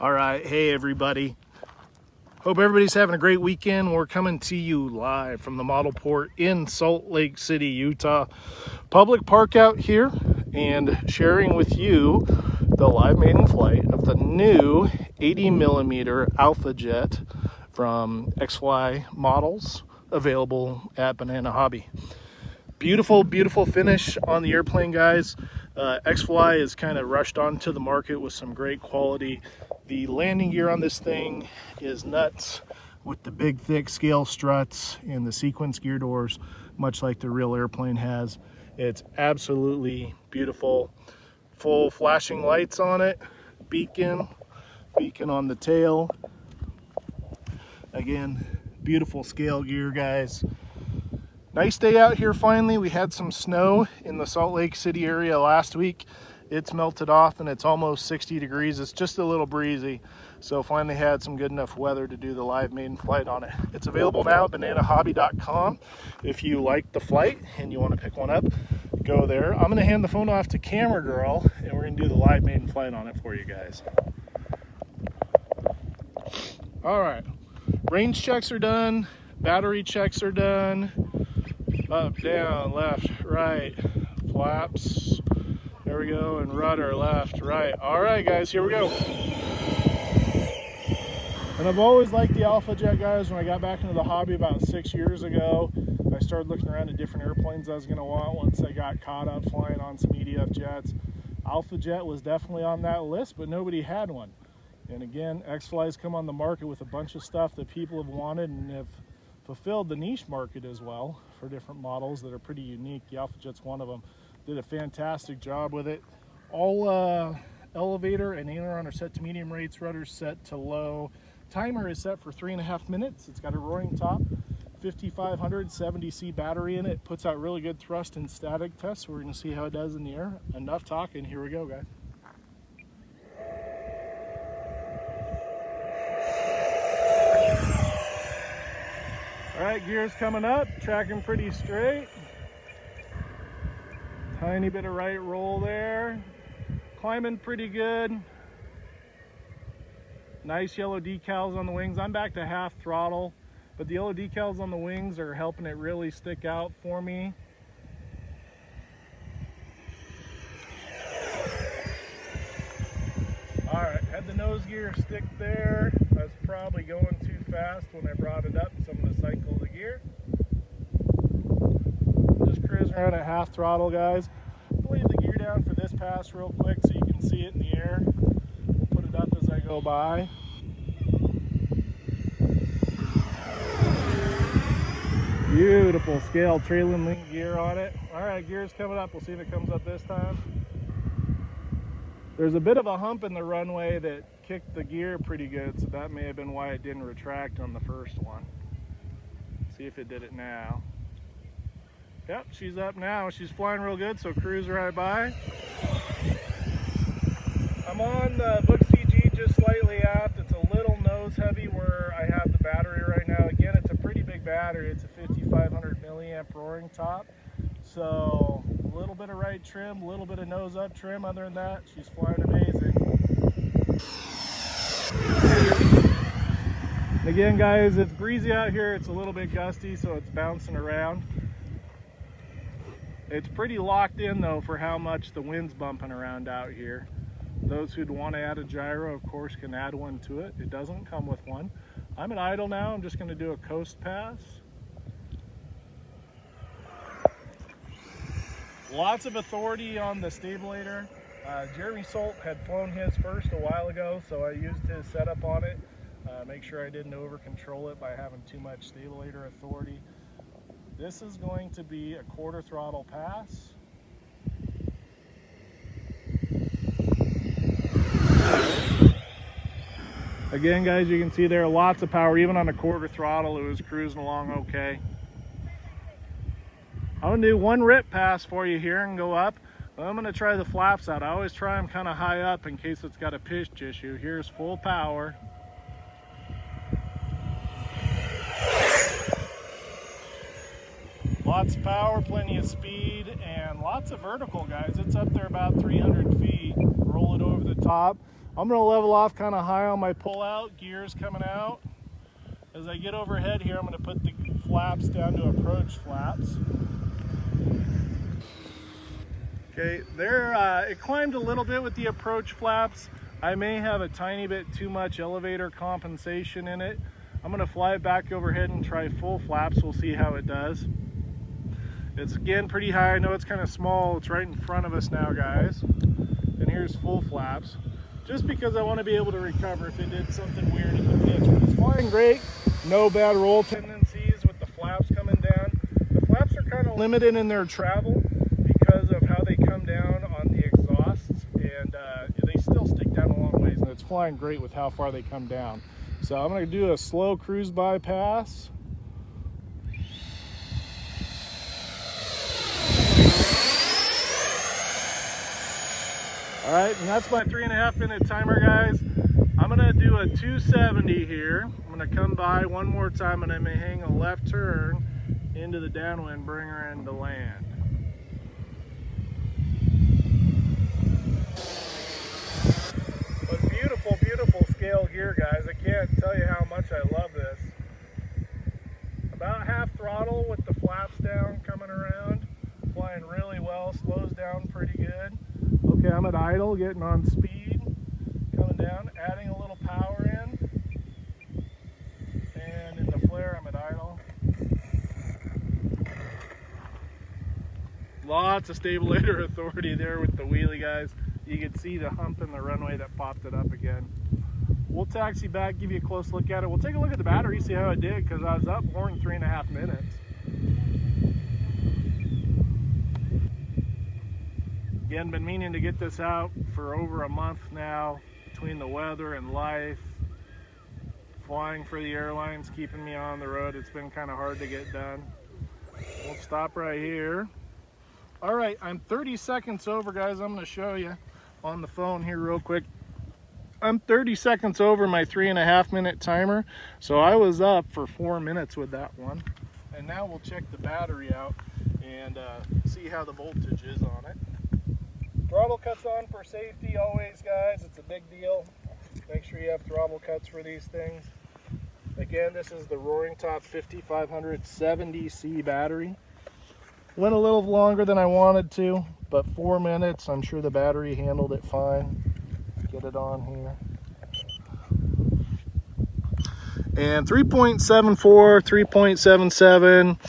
All right, hey everybody. Hope everybody's having a great weekend. We're coming to you live from the model port in Salt Lake City, Utah. Public park out here, and sharing with you the live maiden flight of the new 80mm Alpha Jet from XFly models available at Banana Hobby. Beautiful, beautiful finish on the airplane, guys. XFly is kind of rushed onto the market with some great quality. The landing gear on this thing is nuts with the big, thick scale struts and the sequence gear doors, much like the real airplane has. It's absolutely beautiful. Full flashing lights on it, beacon on the tail. Again, beautiful scale gear, guys. Nice day out here finally. We had some snow in the Salt Lake City area last week. It's melted off and it's almost 60 degrees. It's just a little breezy. So finally had some good enough weather to do the live maiden flight on it. It's available now at bananahobby.com. If you like the flight and you want to pick one up, go there. I'm gonna hand the phone off to Camera Girl and we're gonna do the live maiden flight on it for you guys. All right, range checks are done. Battery checks are done. Up, down, left, right, flaps, there we go, and rudder, left, right. All right, guys, here we go. And I've always liked the Alpha Jet, guys. When I got back into the hobby about 6 years ago, I started looking around at different airplanes I was gonna want once I got caught up flying on some EDF jets. Alpha Jet was definitely on that list, but nobody had one. And again, XFly's come on the market with a bunch of stuff that people have wanted and have fulfilled the niche market as well for different models that are pretty unique. The Alpha Jet's one of them. Did a fantastic job with it. All elevator and aileron are set to medium rates, rudder's set to low. Timer is set for 3.5 minutes. It's got a roaring top, 5500 70C battery in it. Puts out really good thrust and static tests. We're gonna see how it does in the air. Enough talking, here we go, guys. All right, gears coming up, tracking pretty straight. Tiny bit of right roll there. Climbing pretty good. Nice yellow decals on the wings. I'm back to half throttle, but the yellow decals on the wings are helping it really stick out for me. All right, had the nose gear stick there. I was probably going too fast when I brought it up, so I'm going to cycle the gear. Just cruising around at half throttle, guys. I'll leave the gear down for this pass real quick so you can see it in the air. We'll put it up as I go by. Beautiful scale trailing link gear on it. All right, gear's coming up. We'll see if it comes up this time. There's a bit of a hump in the runway that kicked the gear pretty good, so that may have been why it didn't retract on the first one. See if it did it now. Yep, she's up now. She's flying real good, so cruise right by. I'm on the Book CG just slightly aft. It's a little nose heavy where I have the battery right now. Again, it's a pretty big battery. It's a 5500 milliamp roaring top. So a little bit of right trim, a little bit of nose up trim. Other than that, she's flying amazing. And again, guys, it's breezy out here. It's a little bit gusty, so it's bouncing around. It's pretty locked in though for how much the wind's bumping around out here. Those who'd want to add a gyro, of course, can add one to it. It doesn't come with one. I'm at idle now. I'm just going to do a coast pass. Lots of authority on the stabilator. Jeremy Salt had flown his first a while ago, so I used his setup on it. Make sure I didn't over control it by having too much stabilator authority. This is going to be a quarter throttle pass. Again, guys, you can see there lots of power. Even on a quarter throttle, it was cruising along okay. I'm gonna do one rip pass for you here and go up. I'm gonna try the flaps out. I always try them kind of high up in case it's got a pitch issue. Here's full power. Lots of power, plenty of speed, and lots of vertical, guys. It's up there about 300 feet. Roll it over the top. I'm gonna level off kind of high on my pull-out, gears coming out. As I get overhead here, I'm gonna put the flaps down to approach flaps. Okay, there, it climbed a little bit with the approach flaps. I may have a tiny bit too much elevator compensation in it. I'm gonna fly it back overhead and try full flaps. We'll see how it does. It's again pretty high. I know it's kind of small. It's right in front of us now, guys. And here's full flaps. Just because I want to be able to recover if it did something weird in the pitch. But it's flying great. No bad roll tendencies with the flaps coming down. The flaps are kind of limited in their travel because of how they come down on the exhausts, and they still stick down a long ways, and it's flying great with how far they come down. So I'm going to do a slow cruise bypass. All right, and that's my 3.5 minute timer, guys. I'm gonna do a 270 here. I'm gonna come by one more time and I may hang a left turn into the downwind, bring her into land. But beautiful, beautiful scale gear, guys. I can't tell you how much I love this. About half throttle with the flaps down, coming around, flying really well, slows down pretty good. Okay, I'm at idle, getting on speed, coming down, adding a little power in, and in the flare I'm at idle. Lots of stabilator authority there with the wheelie, guys. You can see the hump in the runway that popped it up again. We'll taxi back, give you a close look at it. We'll take a look at the battery, see how it did, because I was up more than 3.5 minutes. Again, been meaning to get this out for over a month now, between the weather and life, flying for the airlines, keeping me on the road. It's been kind of hard to get done. We'll stop right here. All right, I'm 30 seconds over, guys. I'm going to show you on the phone here real quick. I'm 30 seconds over my 3.5 minute timer, so I was up for 4 minutes with that one. And now we'll check the battery out and see how the voltage is on it. Throttle cuts on for safety always, guys. It's a big deal. Make sure you have throttle cuts for these things. Again, this is the Roaring Top 5500 70C battery. Went a little longer than I wanted to, but 4 minutes. I'm sure the battery handled it fine. Get it on here. And 3.74, 3.77,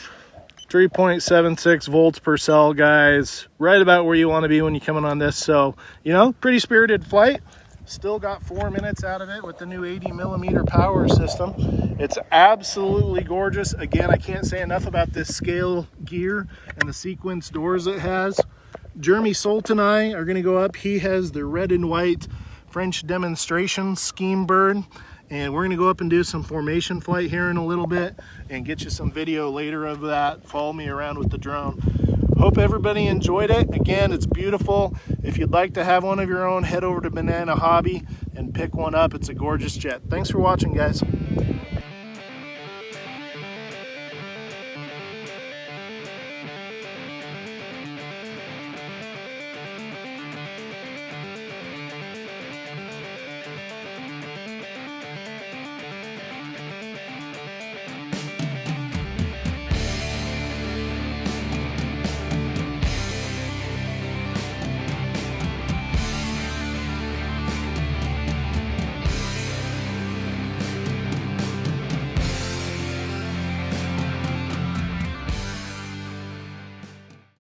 3.76 volts per cell, guys. Right about where you want to be when you're coming on this. So, you know, pretty spirited flight. Still got 4 minutes out of it with the new 80mm power system. It's absolutely gorgeous. Again, I can't say enough about this scale gear and the sequence doors it has. Jeremy Solt and I are going to go up. He has the red and white French demonstration scheme bird, and we're going to go up and do some formation flight here in a little bit and get you some video later of that. Follow me around with the drone. Hope everybody enjoyed it. Again, it's beautiful. If you'd like to have one of your own, head over to Banana Hobby and pick one up. It's a gorgeous jet. Thanks for watching, guys.